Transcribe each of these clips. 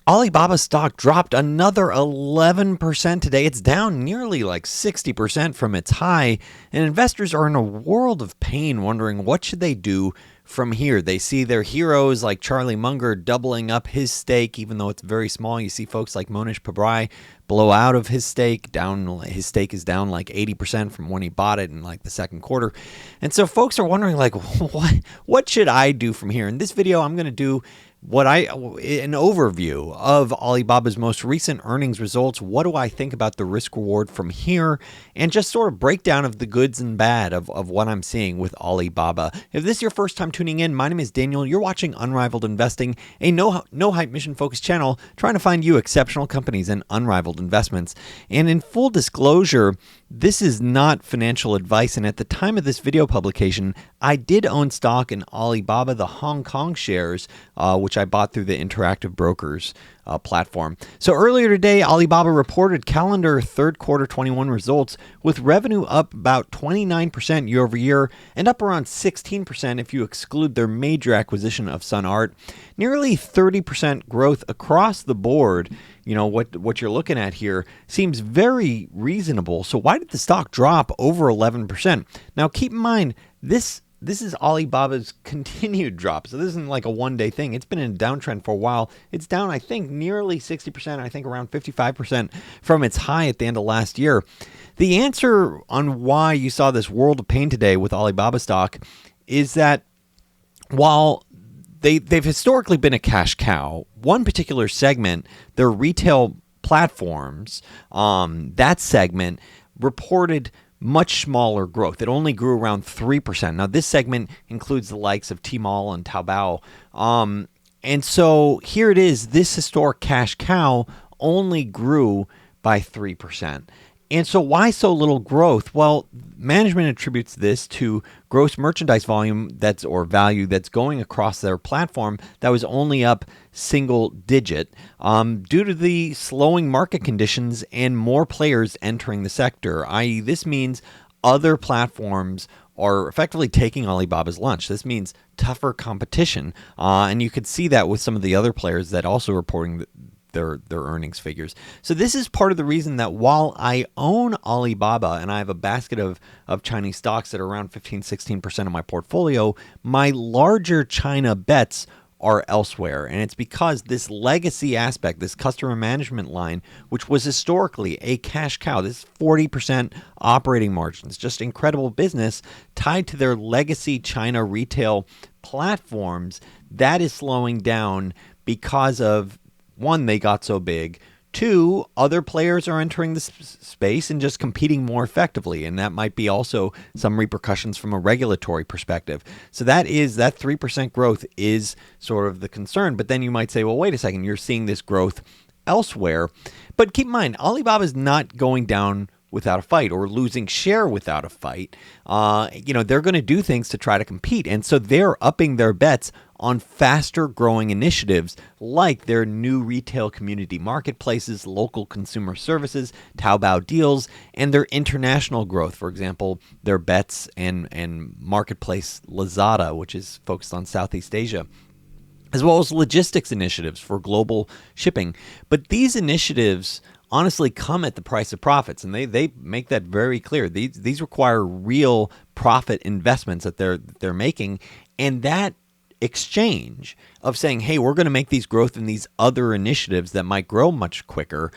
Alibaba stock dropped another 11% today. It's down nearly like 60% from its high, and investors are in a world of pain wondering what should they do from here. They see their heroes like Charlie Munger doubling up his stake, even though it's very small. You see folks like Monish Pabrai blow out of his stake. His stake is down like 80% from when he bought it in like the second quarter. And so folks are wondering like, what should I do from here? In this video, I'm going to do an overview of Alibaba's most recent earnings results. What do I think about the risk reward from here? And just sort of breakdown of the goods and bad of what I'm seeing with Alibaba. If this is your first time tuning in, my name is Daniel. You're watching Unrivaled Investing, a no hype mission focused channel trying to find you exceptional companies and unrivaled investments. And in full disclosure, this is not financial advice, and at the time of this video publication, I did own stock in Alibaba, the Hong Kong shares, which I bought through the Interactive Brokers platform. So earlier today, Alibaba reported calendar third quarter 21 results with revenue up about 29% year over year and up around 16% if you exclude their major acquisition of Sun Art. Nearly 30% growth across the board. You know, what you're looking at here seems very reasonable. So why did the stock drop over 11%? Now, keep in mind, this is Alibaba's continued drop. So this isn't like a one-day thing. It's been in a downtrend for a while. It's down, I think, nearly 60%, I think around 55% from its high at the end of last year. The answer on why you saw this world of pain today with Alibaba stock is that while they've historically been a cash cow, one particular segment, their retail platforms, that segment reported much smaller growth. It only grew around 3%. Now, this segment includes the likes of Tmall and Taobao. And so here it is, this historic cash cow only grew by 3%. And so why so little growth? Well, management attributes this to gross merchandise volume value that's going across their platform that was only up single digit due to the slowing market conditions and more players entering the sector, i.e. this means other platforms are effectively taking Alibaba's lunch. This means tougher competition. And you could see that with some of the other players that also reporting their earnings figures. So this is part of the reason that while I own Alibaba and I have a basket of Chinese stocks that are around 15-16% of my portfolio, my larger China bets are elsewhere. And it's because this legacy aspect, this customer management line, which was historically a cash cow, this 40% operating margins, just incredible business tied to their legacy China retail platforms, that is slowing down because of, one, they got so big. Two, other players are entering the space and just competing more effectively. And that might be also some repercussions from a regulatory perspective. So that 3% growth is sort of the concern. But then you might say, well, wait a second, you're seeing this growth elsewhere. But keep in mind, Alibaba is not going down without a fight or losing share without a fight. They're going to do things to try to compete. And so they're upping their bets on faster growing initiatives like their new retail community marketplaces, local consumer services, Taobao deals, and their international growth. For example, their bets and marketplace Lazada, which is focused on Southeast Asia, as well as logistics initiatives for global shipping. But these initiatives honestly come at the price of profits, and they make that very clear. These require real profit investments that they're making, and that exchange of saying, hey, we're going to make these growth in these other initiatives that might grow much quicker,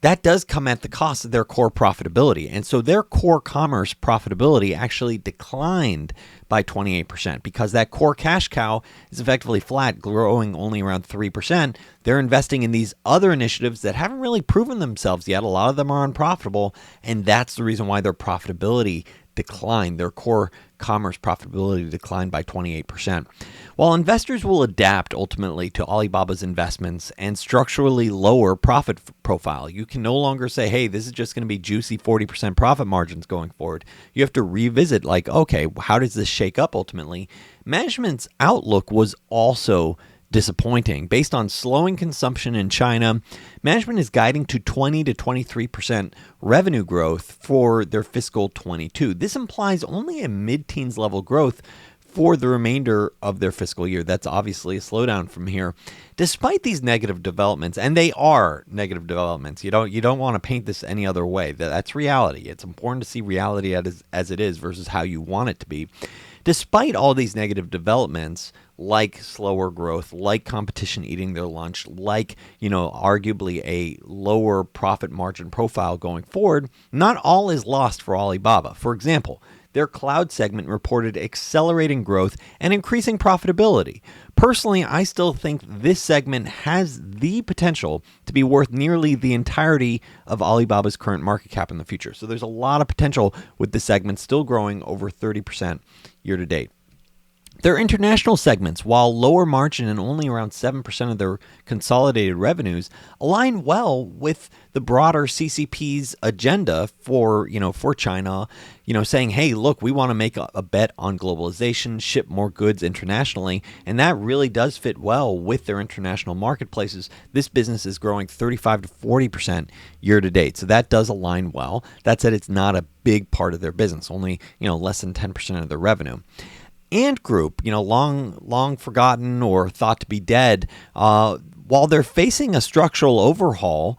that does come at the cost of their core profitability. And so their core commerce profitability actually declined by 28% because that core cash cow is effectively flat, growing only around 3%. They're investing in these other initiatives that haven't really proven themselves yet. A lot of them are unprofitable, and that's the reason why their profitability declined. Their core commerce profitability declined by 28%. While investors will adapt ultimately to Alibaba's investments and structurally lower profit profile, you can no longer say, hey, this is just going to be juicy 40% profit margins going forward. You have to revisit like, okay, how does this shake up ultimately? Management's outlook was also disappointing. Based on slowing consumption in China, management is guiding to 20 to 23% revenue growth for their fiscal 22. This implies only a mid-teens level growth for the remainder of their fiscal year. That's obviously a slowdown from here. Despite these negative developments, and they are negative developments, you don't want to paint this any other way. That's reality. It's important to see reality as it is versus how you want it to be. Despite all these negative developments, like slower growth, like competition eating their lunch, like, arguably a lower profit margin profile going forward, not all is lost for Alibaba. For example, their cloud segment reported accelerating growth and increasing profitability. Personally, I still think this segment has the potential to be worth nearly the entirety of Alibaba's current market cap in the future. So there's a lot of potential with this segment still growing over 30% year to date. Their international segments, while lower margin and only around 7% of their consolidated revenues, align well with the broader CCP's agenda for China, saying, hey, look, we want to make a bet on globalization, ship more goods internationally, and that really does fit well with their international marketplaces. This business is growing 35 to 40% year to date, so that does align well. That said, it's not a big part of their business, only less than 10% of their revenue. Ant Group, long forgotten or thought to be dead, while they're facing a structural overhaul,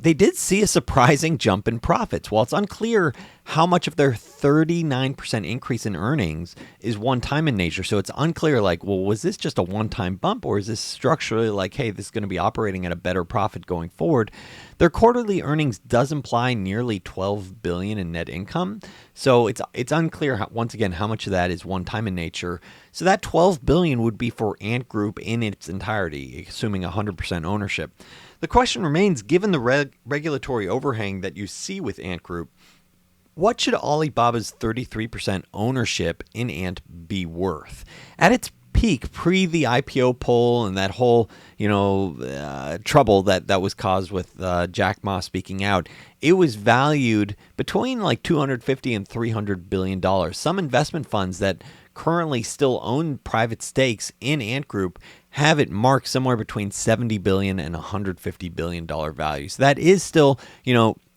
they did see a surprising jump in profits. While it's unclear how much of their 39% increase in earnings is one-time in nature, so it's unclear, was this just a one-time bump, or is this structurally hey, this is going to be operating at a better profit going forward? Their quarterly earnings does imply nearly $12 billion in net income, so it's unclear, once again, how much of that is one-time in nature. So that $12 billion would be for Ant Group in its entirety, assuming 100% ownership. The question remains, given the regulatory overhang that you see with Ant Group, what should Alibaba's 33% ownership in Ant be worth? At its peak, pre the IPO poll and that whole, trouble that was caused with Jack Ma speaking out, it was valued between $250 and $300 billion. Some investment funds that currently still own private stakes in Ant Group have it marked somewhere between $70 billion and $150 billion value. So that is still,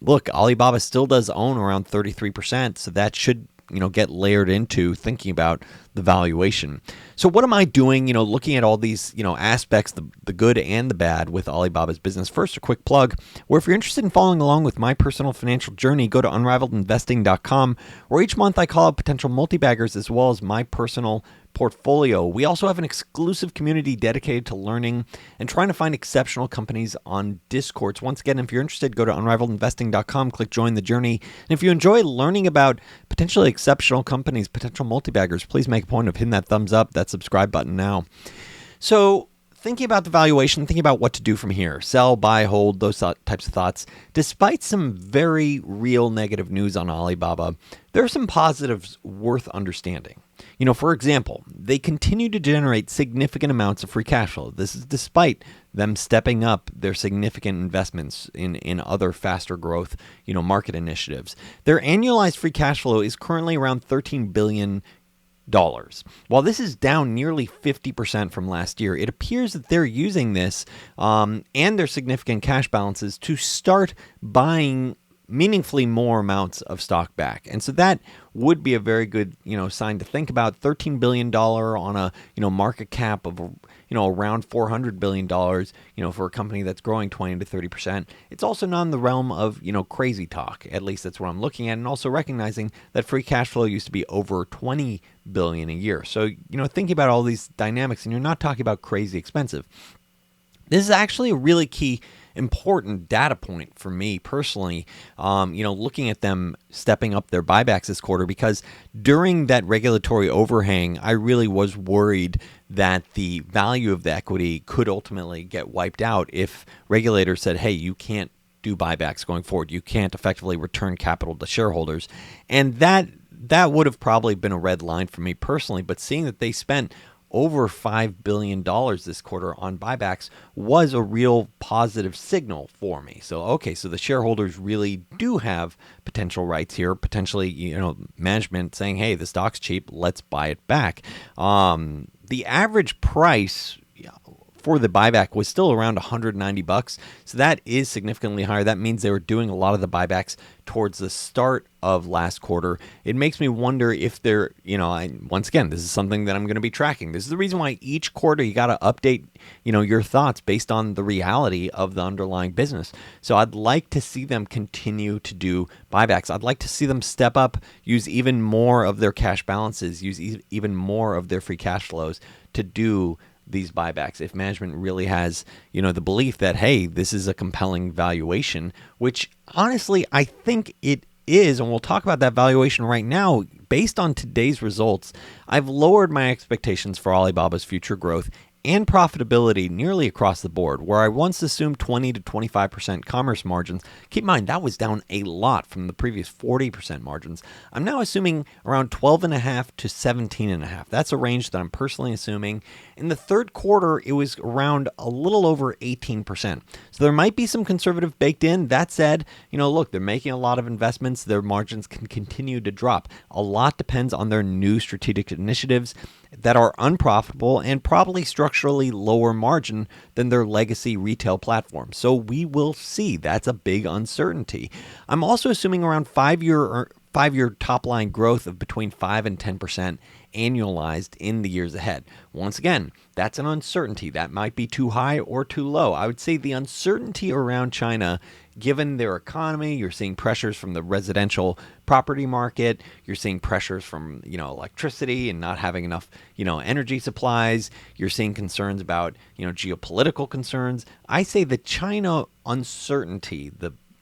look, Alibaba still does own around 33%, so that should, get layered into thinking about the valuation. So what am I doing, looking at all these, aspects, the good and the bad with Alibaba's business? First, a quick plug, where if you're interested in following along with my personal financial journey, go to unrivaledinvesting.com, where each month I call out potential multi-baggers as well as my personal portfolio. We also have an exclusive community dedicated to learning and trying to find exceptional companies on Discord. So once again, if you're interested, go to unrivaledinvesting.com, click join the journey. And if you enjoy learning about potentially exceptional companies, potential multi-baggers, please make a point of hitting that thumbs up, that subscribe button now. So thinking about the valuation, thinking about what to do from here, sell, buy, hold, those types of thoughts. Despite some very real negative news on Alibaba, there are some positives worth understanding. For example, they continue to generate significant amounts of free cash flow. This is despite them stepping up their significant investments in other faster growth, market initiatives. Their annualized free cash flow is currently around $13 billion. While this is down nearly 50% from last year, it appears that they're using this and their significant cash balances to start buying meaningfully more amounts of stock back. And so that would be a very good, sign to think about. $13 billion on a, market cap of, around $400 billion, for a company that's growing 20 to 30%. It's also not in the realm of, crazy talk. At least that's what I'm looking at. And also recognizing that free cash flow used to be over $20 billion a year. So, thinking about all these dynamics, and you're not talking about crazy expensive. This is actually a really key important data point for me personally, looking at them stepping up their buybacks this quarter, because during that regulatory overhang, I really was worried that the value of the equity could ultimately get wiped out if regulators said, hey, you can't do buybacks going forward. You can't effectively return capital to shareholders. And that would have probably been a red line for me personally, but seeing that they spent over $5 billion this quarter on buybacks was a real positive signal for me. So, okay, so the shareholders really do have potential rights here, potentially, management saying, hey, the stock's cheap, let's buy it back. The average price before the buyback was still around 190 bucks. So that is significantly higher. That means they were doing a lot of the buybacks towards the start of last quarter. It makes me wonder if they're, once again, this is something that I'm going to be tracking. This is the reason why each quarter you got to update, your thoughts based on the reality of the underlying business. So I'd like to see them continue to do buybacks. I'd like to see them step up, use even more of their cash balances, use even more of their free cash flows to do these buybacks. If management really has, the belief that, hey, this is a compelling valuation, which honestly, I think it is, and we'll talk about that valuation right now. Based on today's results, I've lowered my expectations for Alibaba's future growth and profitability nearly across the board. Where I once assumed 20 to 25% commerce margins, keep in mind that was down a lot from the previous 40% margins. I'm now assuming around 12.5 to 17.5. That's a range that I'm personally assuming. In the third quarter, it was around a little over 18%. So there might be some conservative baked in. That said, look, they're making a lot of investments. Their margins can continue to drop. A lot depends on their new strategic initiatives that are unprofitable and probably structurally lower margin than their legacy retail platform. So we will see. That's a big uncertainty. I'm also assuming around five-year top line growth of between 5 and 10% annualized in the years ahead. Once again, that's an uncertainty. That might be too high or too low. I would say the uncertainty around China, given their economy, you're seeing pressures from the residential property market, you're seeing pressures from, electricity and not having enough, energy supplies, you're seeing concerns about, geopolitical concerns. I say the China uncertainty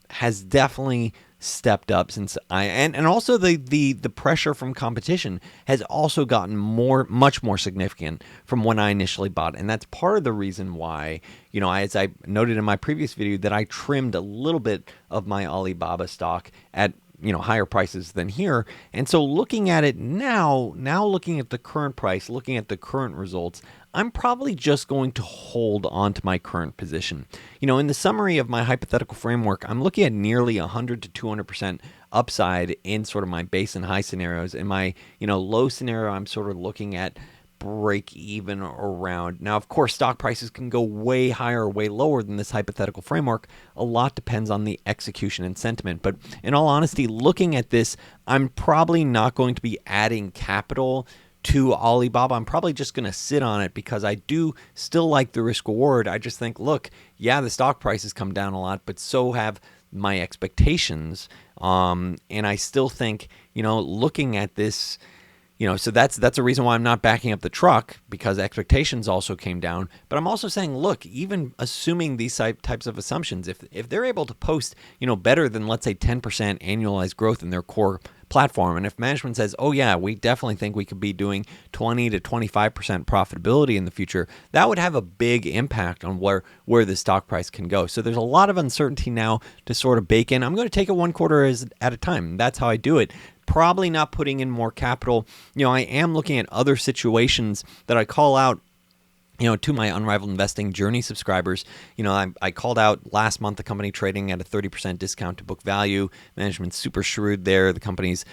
has definitely stepped up since and also the pressure from competition has also gotten much more significant from when I initially bought, and that's part of the reason why, as I noted in my previous video, that I trimmed a little bit of my Alibaba stock at higher prices than here. And so looking at it now looking at the current price, looking at the current results, I'm probably just going to hold on to my current position. In the summary of my hypothetical framework, I'm looking at nearly 100 to 200% upside in sort of my base and high scenarios. In my, low scenario, I'm sort of looking at break even around. Now, of course, stock prices can go way higher or way lower than this hypothetical framework. A lot depends on the execution and sentiment. But in all honesty, looking at this, I'm probably not going to be adding capital to Alibaba. I'm probably just going to sit on it because I do still like the risk reward. I just think, look, yeah, the stock prices come down a lot, but so have my expectations. And I still think, looking at this, so that's a reason why I'm not backing up the truck, because expectations also came down. But I'm also saying, look, even assuming these types of assumptions, if they're able to post, better than, let's say, 10% annualized growth in their core platform, and if management says, oh yeah, we definitely think we could be doing 20 to 25% profitability in the future, that would have a big impact on where the stock price can go. So there's a lot of uncertainty now to sort of bake in. I'm going to take it one quarter at a time. That's how I do it. Probably not putting in more capital. I am looking at other situations that I call out, to my Unrivaled Investing Journey subscribers. I called out last month the company trading at a 30% discount to book value. Management's super shrewd there. The company's,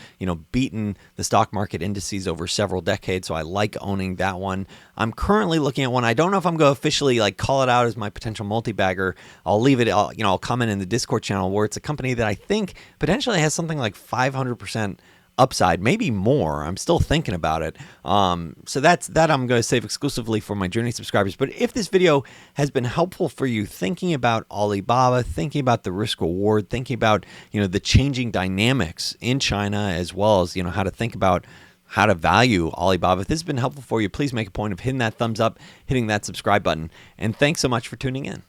beaten the stock market indices over several decades, so I like owning that one. I'm currently looking at one. I don't know if I'm going to officially call it out as my potential multi-bagger. I'll leave it, I'll comment in the Discord channel, where it's a company that I think potentially has something like 500% upside, maybe more. I'm still thinking about it. So that I'm going to save exclusively for my Journey subscribers. But if this video has been helpful for you thinking about Alibaba, thinking about the risk reward, thinking about, the changing dynamics in China, as well as, how to think about how to value Alibaba, if this has been helpful for you, please make a point of hitting that thumbs up, hitting that subscribe button. And thanks so much for tuning in.